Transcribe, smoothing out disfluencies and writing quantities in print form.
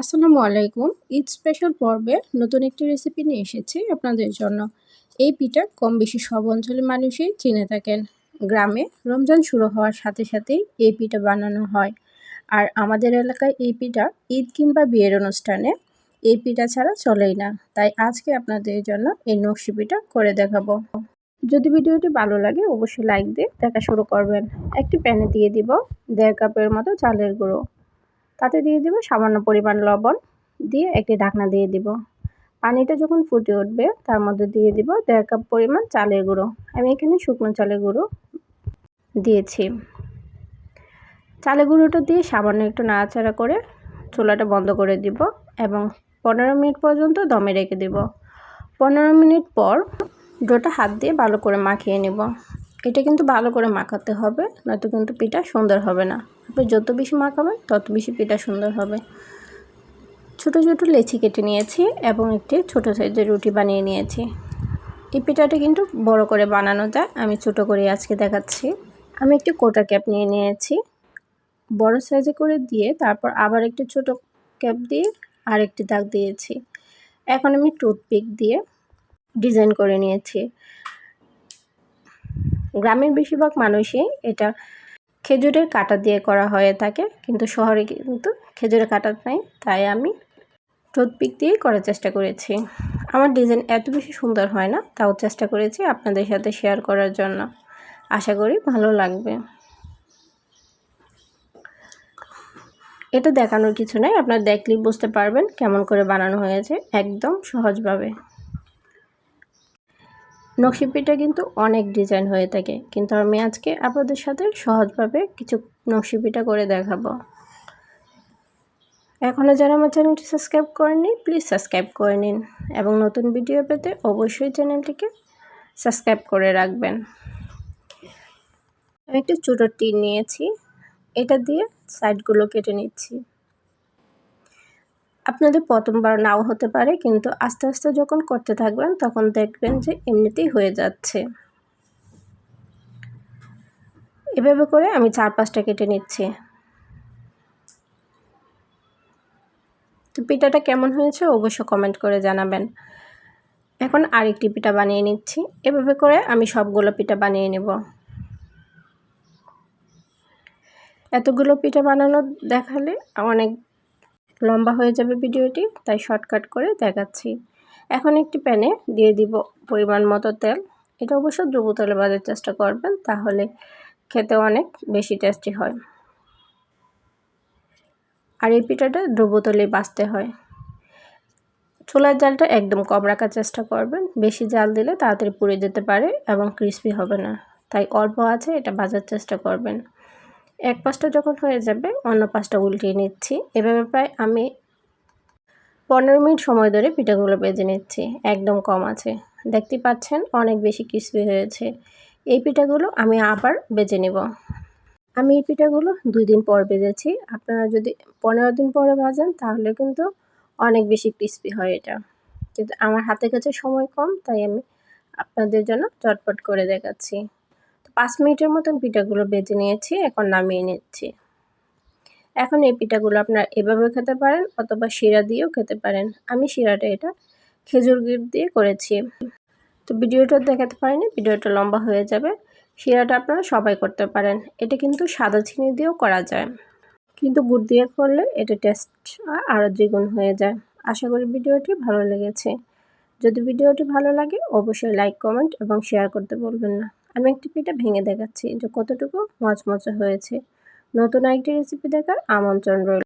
আসসালামু আলাইকুম। ঈদ স্পেশাল পর্বে নতুন একটি রেসিপি নিয়ে এসেছি আপনাদের জন্য। এই পিঠা কম বেশি সব অঞ্চলের মানুষই চিনে থাকেন। গ্রামে রমজান শুরু হওয়ার সাথে সাথেই এই পিঠা বানানো হয়। আর আমাদের এলাকায় এই পিঠা ঈদ কিংবা বিয়ের অনুষ্ঠানে এই পিঠা ছাড়া চলেই না। তাই আজকে আপনাদের জন্য এই নকশি পিঠা করে দেখাবো। যদি ভিডিওটি ভালো লাগে অবশ্যই লাইক দিয়ে দেখা শুরু করবেন। একটি প্যানে দিয়ে দিব 1.5 কাপের মতো চালের গুঁড়ো। তাতে দিয়ে দিব সামান্য পরিমাণ লবণ, দিয়ে একটি ঢাকনা দিয়ে দিব। পানিটা যখন ফুটে উঠবে তার মধ্যে দিয়ে দিব 1.5 কাপ পরিমাণ চালের গুঁড়ো। আমি এখানে শুকনো চালের গুঁড়ো দিয়েছি। চালের গুঁড়োটা দিয়ে সামান্য একটু নাড়াচাড়া করে চুলাটা বন্ধ করে দিব এবং 15 মিনিট পর্যন্ত দমে রেখে দিব। 15 মিনিট পর ডোটা হাত দিয়ে ভালো করে মাখিয়ে নেব। এটা কিন্তু ভালো করে মাখাতে হবে, নয়তো কিন্তু পিঠা সুন্দর হবে না। আপনি যত বেশি মাখাবেন তত বেশি পিঠা সুন্দর হবে। ছোট ছোট লেচি কেটে নিয়েছি এবং একটি ছোট সাইজের রুটি বানিয়ে নিয়েছি। এই পিঠাটা কিন্তু বড় করে বানানো যায়, আমি ছোট করে আজকে দেখাচ্ছি। আমি একটি কোটা ক্যাপ নিয়ে নিয়েছি, বড় সাইজে করে দিয়ে তারপর আবার একটি ছোট ক্যাপ দিয়ে আরেকটি দাগ দিয়েছি। এখন আমি টুথপিক দিয়ে ডিজাইন করে নিয়েছি। গ্রামের বেশিরভাগ মানুষই এটা খেজুরের কাঁটা দিয়ে করা হয়ে থাকে, কিন্তু শহরে কিন্তু খেজুরের কাঁটা নাই, তাই আমি টুথপিক দিয়েই করার চেষ্টা করেছি। আমার ডিজাইন এত বেশি সুন্দর হয় না, তাও চেষ্টা করেছি আপনাদের সাথে শেয়ার করার জন্য। আশা করি ভালো লাগবে। এটা দেখানোর কিছু নাই, আপনারা দেখলেই বুঝতে পারবেন কেমন করে বানানো হয়েছে, একদম সহজভাবে। নকশি পিঠা কিন্তু অনেক ডিজাইন হয়ে থাকে, কিন্তু আমি আজকে আপনাদের সাথে সহজভাবে কিছু নকশি পিঠা করে দেখাবো। এখনও যারা আমার চ্যানেলটি সাবস্ক্রাইব করেননি প্লিজ সাবস্ক্রাইব করে নিন এবং নতুন ভিডিও পেতে অবশ্যই চ্যানেলটিকে সাবস্ক্রাইব করে রাখবেন। আমি একটি ছোটো টিন নিয়েছি, এটা দিয়ে সাইডগুলো কেটে নিচ্ছি। আপনাদের প্রথমবার নাও হতে পারে, কিন্তু আস্তে আস্তে যখন করতে থাকবেন তখন দেখবেন যে এমনিতেই হয়ে যাচ্ছে। এভাবে করে আমি 4-5টা কেটে নিচ্ছি। তো পিঠাটা কেমন হয়েছে অবশ্য কমেন্ট করে জানাবেন। এখন আরেকটি পিঠা বানিয়ে নিচ্ছি। এভাবে করে আমি সবগুলো পিঠা বানিয়ে নেব। এতগুলো পিঠা বানানো দেখালে অনেক লম্বা হয়ে যাবে ভিডিওটি, তাই শর্টকাট করে দেখাচ্ছি। এখন একটি প্যানে দিয়ে দিব পরিমাণ মতো তেল। এটা অবশ্য ডুবো তেলে ভাজার চেষ্টা করবেন, তাহলে খেতে অনেক বেশি টেস্টি হয়। আর এই পিঠাটা ডুবো তেলেই ভাজতে হয়। চুলার জালটা একদম কম রাখার চেষ্টা করবেন, বেশি জাল দিলে তাড়াতাড়ি পুড়ে যেতে পারে এবং ক্রিস্পি হবে না, তাই অল্প আছে এটা ভাজার চেষ্টা করবেন। এক পাশটা যখন হয়ে যাবে অন্য পাশটা উল্টিয়ে নিচ্ছি। এভাবে প্রায় আমি 15 মিনিট সময় ধরে পিঠাগুলো ভেজে নিচ্ছি, একদম কম আছে। দেখতে পাচ্ছেন অনেক বেশি ক্রিস্পি হয়েছে। এই পিঠাগুলো আমি আবার ভেজে নেব। আমি এই পিঠাগুলো 2 দিন পর ভেজেছি। আপনারা যদি 15 দিন পরে ভাজেন তাহলে কিন্তু অনেক বেশি ক্রিস্পি হয় এটা, কিন্তু আমার হাতের কাছে সময় কম, তাই আমি আপনাদের জন্য চটপট করে দেখাচ্ছি। 5 মিনিটের মতন পিঠাগুলো ভেজে নিয়েছি, এখন নামিয়ে নিচ্ছি। এখন এই পিঠাগুলো আপনারা এভাবেও খেতে পারেন অথবা শিরা দিয়েও খেতে পারেন। আমি শিরাটা এটা খেজুর গুড় দিয়ে করেছি। তো ভিডিওটা দেখাতে পারিনি, ভিডিওটা লম্বা হয়ে যাবে। শিরাটা আপনারা সবাই করতে পারেন। এটা কিন্তু সাদা চিনি দিয়েও করা যায়, কিন্তু গুড় দিয়ে করলে এটা টেস্ট আরও দ্বিগুণ হয়ে যায়। আশা করি ভিডিওটি ভালো লেগেছে। যদি ভিডিওটি ভালো লাগে অবশ্যই লাইক, কমেন্ট এবং শেয়ার করতে বলবেন না। আমি একটি পিঠা ভেঙে দেখাচ্ছি যে কতটুকু মচমচে হয়েছে। নতুন আরেকটি রেসিপি দেখার আমন্ত্রণ রইল।